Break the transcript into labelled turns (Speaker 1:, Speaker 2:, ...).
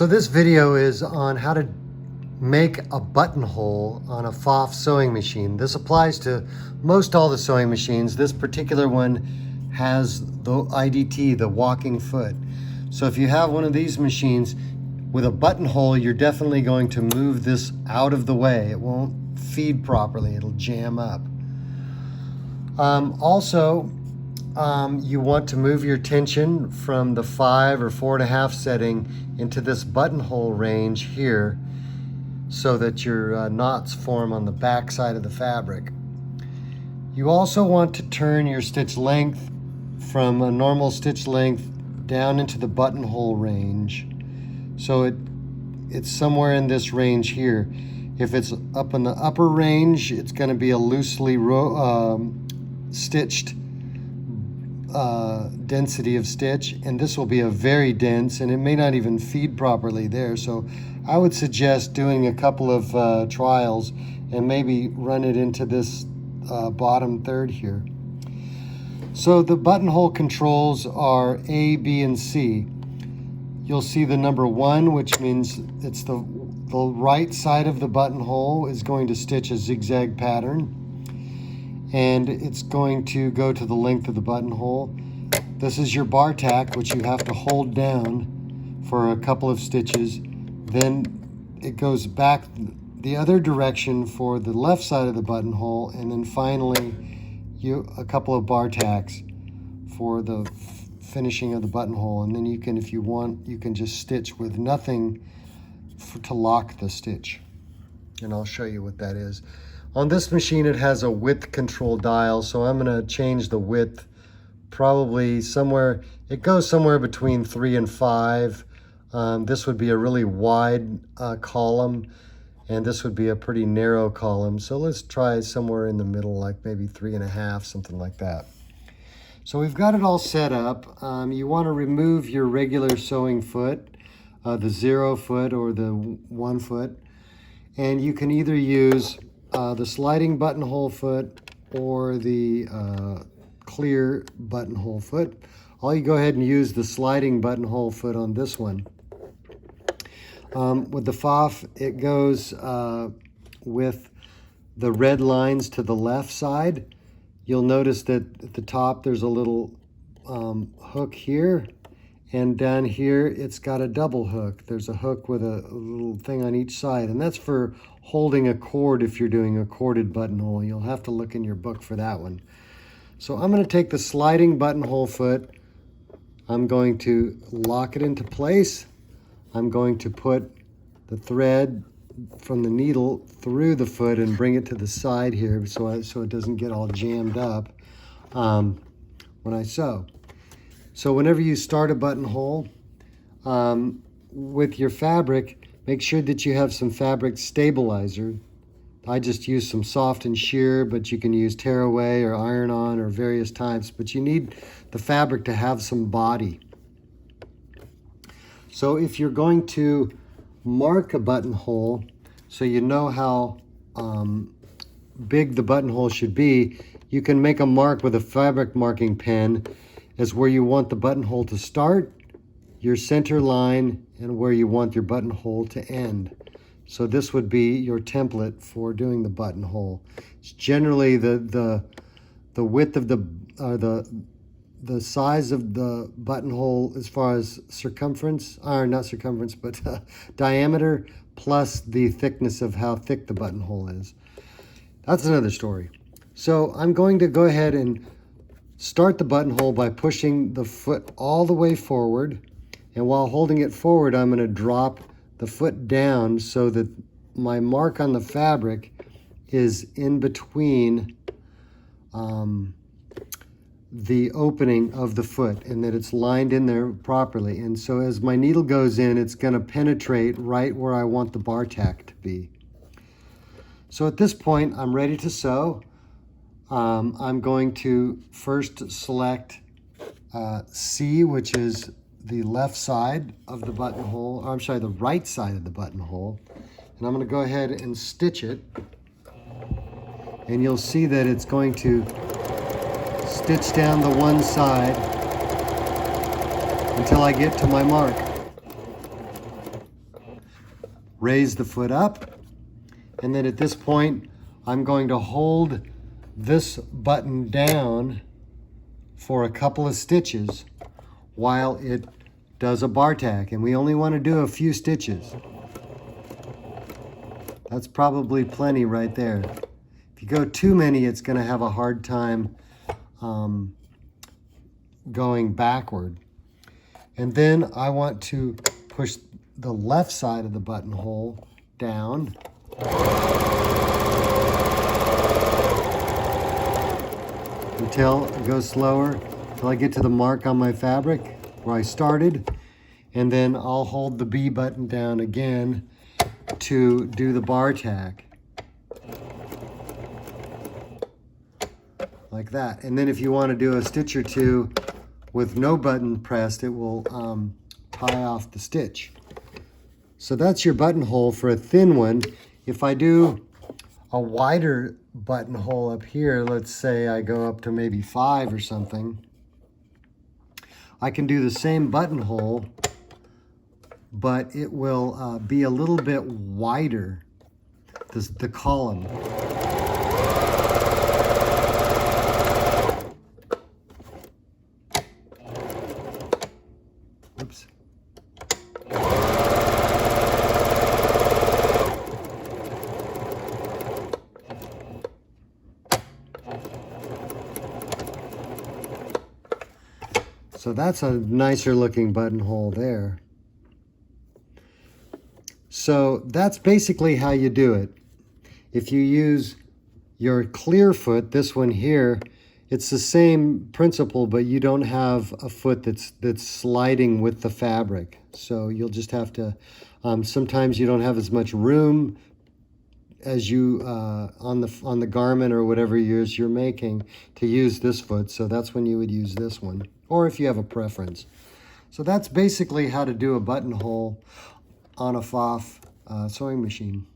Speaker 1: So this video is on how to make a buttonhole on a Pfaff sewing machine. This applies to most all the sewing machines. This particular one has the IDT, the walking foot. So if you have one of these machines with a buttonhole, you're definitely going to move this out of the way. It won't feed properly, it'll jam up. You want to move your tension from the 5 or 4.5 setting into this buttonhole range here so that your knots form on the back side of the fabric. You also want to turn your stitch length from a normal stitch length down into the buttonhole range. So it's somewhere in this range here. If it's up in the upper range, it's going to be a loosely stitched density of stitch, and this will be a very dense, and it may not even feed properly there. So I would suggest doing a couple of trials and maybe run it into this bottom third here. So the buttonhole controls are A, B, and C. You'll see the number 1, which means it's the right side of the buttonhole is going to stitch a zigzag pattern, and it's going to go to the length of the buttonhole. This is your bar tack, which you have to hold down for a couple of stitches. Then it goes back the other direction for the left side of the buttonhole, and then finally a couple of bar tacks for the finishing of the buttonhole. And then you can, if you want, you can just stitch with nothing to lock the stitch. And I'll show you what that is. On this machine, it has a width control dial, so I'm going to change the width probably somewhere, it goes somewhere between 3 and 5. This would be a really wide column, and this would be a pretty narrow column. So let's try somewhere in the middle, like maybe 3.5, something like that. So we've got it all set up. You want to remove your regular sewing foot, the 0 foot or the 1 foot, and you can either use the sliding buttonhole foot or the clear buttonhole foot. I'll go ahead and use the sliding buttonhole foot on this one. With the Pfaff, it goes with the red lines to the left side. You'll notice that at the top there's a little hook here, and down here it's got a double hook. There's a hook with a little thing on each side, and that's for holding a cord if you're doing a corded buttonhole. You'll have to look in your book for that one. So I'm going to take the sliding buttonhole foot. I'm going to lock it into place. I'm going to put the thread from the needle through the foot and bring it to the side here so it doesn't get all jammed up when I sew. So whenever you start a buttonhole with your fabric, make sure that you have some fabric stabilizer. I just use some soft and sheer, but you can use tearaway or iron-on or various types, but you need the fabric to have some body. So if you're going to mark a buttonhole so you know how big the buttonhole should be, you can make a mark with a fabric marking pen as where you want the buttonhole to start, your center line, and where you want your buttonhole to end. So this would be your template for doing the buttonhole. It's generally the width of the size of the buttonhole as far as circumference, or not circumference, but diameter, plus the thickness of how thick the buttonhole is. That's another story. So I'm going to go ahead and start the buttonhole by pushing the foot all the way forward. And while holding it forward, I'm going to drop the foot down so that my mark on the fabric is in between the opening of the foot, and that it's lined in there properly. And so as my needle goes in, it's going to penetrate right where I want the bar tack to be. So at this point, I'm ready to sew. I'm going to first select C, which is the left side of the buttonhole, or I'm sorry, the right side of the buttonhole. And I'm going to go ahead and stitch it. And you'll see that it's going to stitch down the one side until I get to my mark. raise the foot up, and then at this point, I'm going to hold this button down for a couple of stitches while it does a bar tack, and we only want to do a few stitches. That's probably plenty right there. If you go too many, it's going to have a hard time going backward. And then I want to push the left side of the buttonhole down. Until it goes slower, until I get to the mark on my fabric where I started. And then I'll hold the B button down again to do the bar tack. Like that. And then if you want to do a stitch or two with no button pressed, it will tie off the stitch. So that's your buttonhole for a thin one. If I do a wider buttonhole up here, let's say I go up to maybe 5 or something, I can do the same buttonhole, but it will be a little bit wider, the column. Oops. So that's a nicer looking buttonhole there. So that's basically how you do it. If you use your clear foot, this one here, it's the same principle, but you don't have a foot that's sliding with the fabric. So you'll just have to, sometimes you don't have as much room as you on the garment or whatever you're making to use this foot. So that's when you would use this one, or if you have a preference. So that's basically how to do a buttonhole on a Pfaff sewing machine.